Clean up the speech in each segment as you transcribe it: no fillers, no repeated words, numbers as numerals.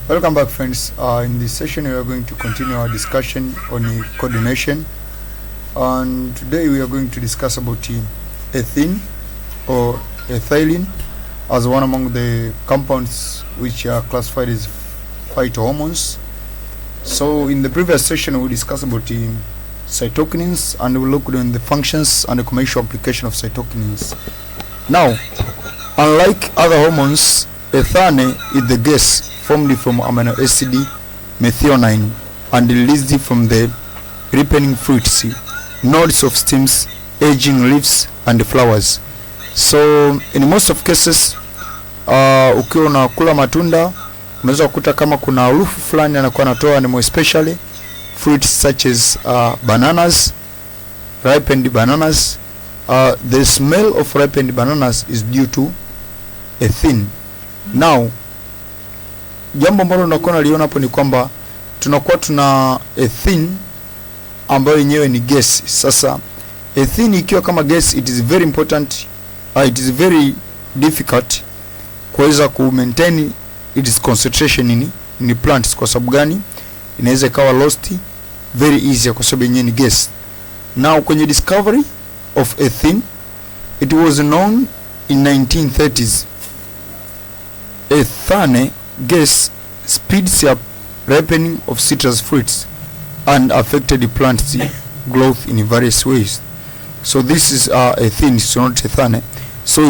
Welcome back, friends. In this session we are going to continue our discussion on coordination, and today we are going to discuss about ethene or ethylene as one among the compounds which are classified as phytohormones. So in the previous session we discussed about cytokinins, and we looked on the functions and the commercial application of cytokinins. Now, unlike other hormones, ethane is the gas formed from amino acid methionine and released from the ripening fruits, nodes of stems, aging leaves and flowers. So in most of cases, ukiwa unakula matunda unaweza kukuta kama kuna harufu fulani anakuwa anatoa, and more especially fruits such as bananas, ripened bananas. The smell of ripened bananas is due to ethene. Now, jambo ambalo tunakuwa naliona hapo ni kwamba tunakuwa tuna ethene ambayo yenyewe ni gas. Sasa ethene ikiwa kama gas, it is very important, it is very difficult kuweza ku maintain its concentration in plants. Kwa sababu gani? Inaweza ikawa lost very easy kwa sababu yenyewe ni gas. Now, kwenye discovery of ethene, it was known in 1930s. Ethane gas speeds up ripening of citrus fruits and affected the plant's growth in various ways. So this is ethene, so not ethane. So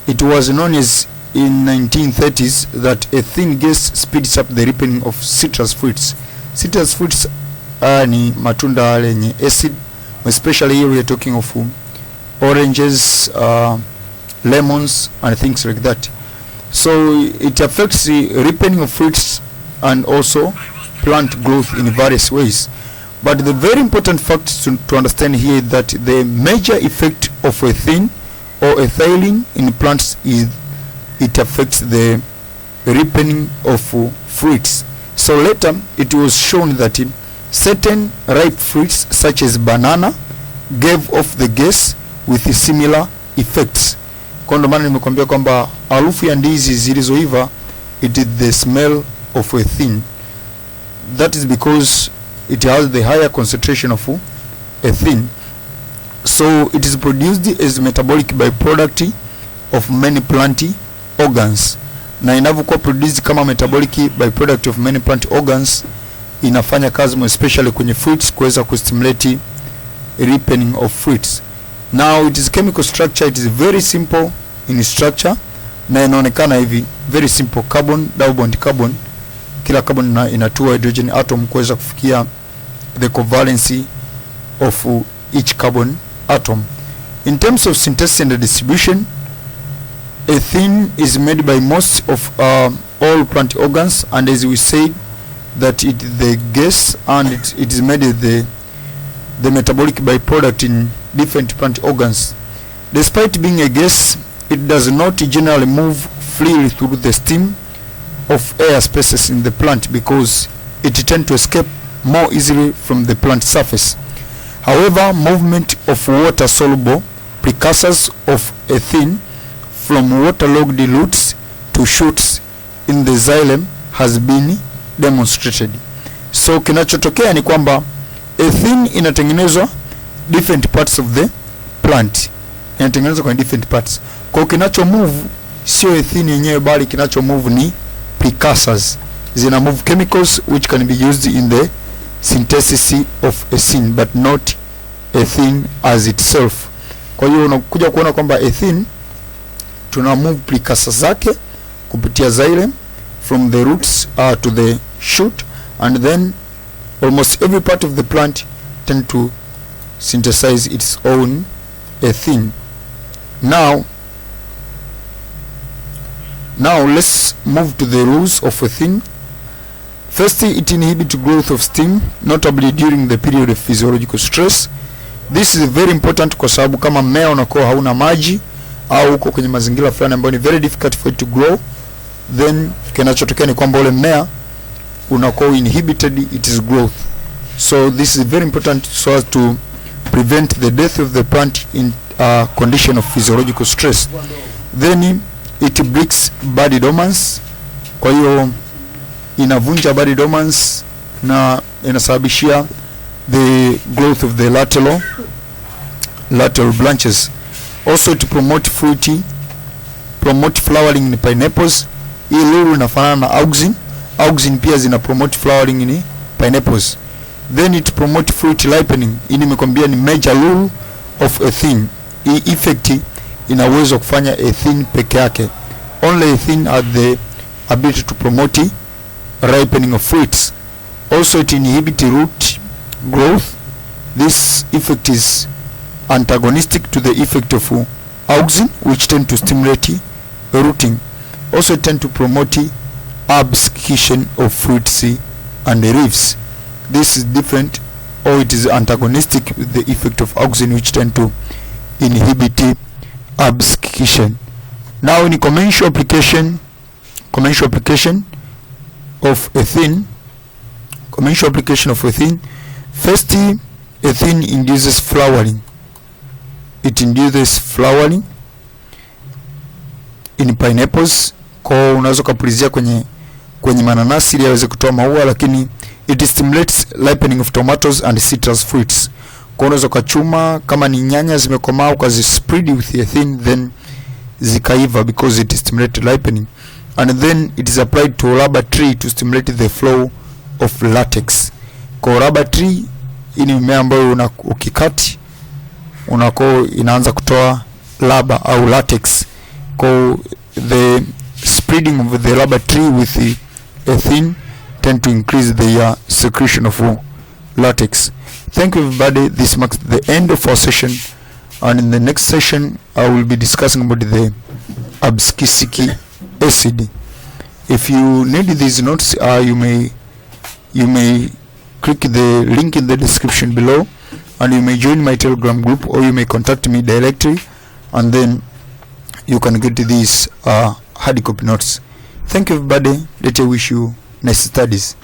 it was known as in 1930s that ethene gas speeds up the ripening of citrus fruits. Citrus fruits ni matunda yale yenye acid, especially here we are talking of oranges, lemons and things like that. So it affects the ripening of fruits and also plant growth in various ways. But the very important fact to understand here is that the major effect of ethene or ethylene in plants is it affects the ripening of fruits. So later it was shown that certain ripe fruits such as banana gave off the gas with similar effects. Kwa ndo maana nimekwambia kwamba harufu ya ndizi zilizoiva, it is the smell of ethene. That is because it has the higher concentration of ethene. So it is produced as metabolic byproduct of many plant organs. Na inavyokuwa produced kama metabolic byproduct of many plant organs, inafanya kazi especially kwenye fruits kuweza kustimulate ripening of fruits. Now its chemical structure, it is very simple in structure, na inaonekana hivi very simple: carbon, double bond carbon, kila carbon ina 2 hydrogen atom kuweza kufikia the covalency of each carbon atom. In terms of synthesis and distribution, ethene is made by most of all plant organs, and as we said that it is the gas, and it is made the metabolic byproduct in different plant organs. Despite being a gas, it does not generally move freely through the stem of air spaces in the plant because it tends to escape more easily from the plant surface. However, movement of water-soluble precursors of ethene from waterlogged roots to shoots in the xylem has been demonstrated. So kinachotokea ni kwamba ethene inatengenezwa different parts of the plant, inatengenezwa kwa different parts. Kwa kinacho move sio ethene yenyewe, bali kinacho move ni precursors. Zina move chemicals which can be used in the synthesis of ethene, but not ethene as itself. Kwa hiyo unakuja kuona kwamba ethene tuna move precursors zake kupitia xylem from the roots to the shoot, and then almost every part of the plant tend to synthesize its own ethene. Now let's move to the rules of ethene. Firstly, it inhibits growth of stem, notably during the period of physiological stress. This is very important kwa sababu kama mmea unakuwa hauna maji au uko kwenye mazingira fulani ambayo ni very difficult for it to grow, then kinachotokea ni kwamba ule mmea unakuwa inhibited its growth. So this is very important so as to prevent the death of the plant in a condition of physiological stress. Then it breaks body dormants Kwa hiyo inavunja body dormants na inasababishia the growth of the lateral branches. Also to promote flowering in pineapples. Hii lulu inafanana na auxin pia zina promote flowering in pineapples. Then it promote fruit ripening. Hii nimekwambia ni major rule of Ethene. Hii effect ina uwezo kufanya Ethene peke yake. Only Ethene has the ability to promote ripening of fruits. Also it inhibits root growth. This effect is antagonistic to the effect of auxin, which tend to stimulate rooting. Also tend to promote abscission of fruits and leaves. This is different, or it is antagonistic with the effect of auxin, which tend to inhibit abscission. Now in commercial application of Ethene, first, Ethene induces flowering. It induces flowering in pineapples. Kwa unaweza kupulizia kwenye mananasi ili yaweze kutoa maua, lakini it stimulates ripening of tomatoes and citrus fruits. Kwa unaweza kuchuma kama ni nyanya zimekomaa ukazispread with Ethene, then zikaiva because it stimulates ripening. And then it is applied to rubber tree to stimulate the flow of latex. Kwa rubber tree ini mmea ambayo ukikati unako inaanza kutoa rubber au latex. Kwa the spreading of the rubber tree with the Ethene tend to increase the secretion of latex. Thank you everybody. This marks the end of our session, and in the next session I will be discussing about the abscisic acid. If you need these notes, you may click the link in the description below, and you may join my Telegram group, or you may contact me directly, and then you can get these hard copy notes. Thank you everybody. Let me wish you nice studies.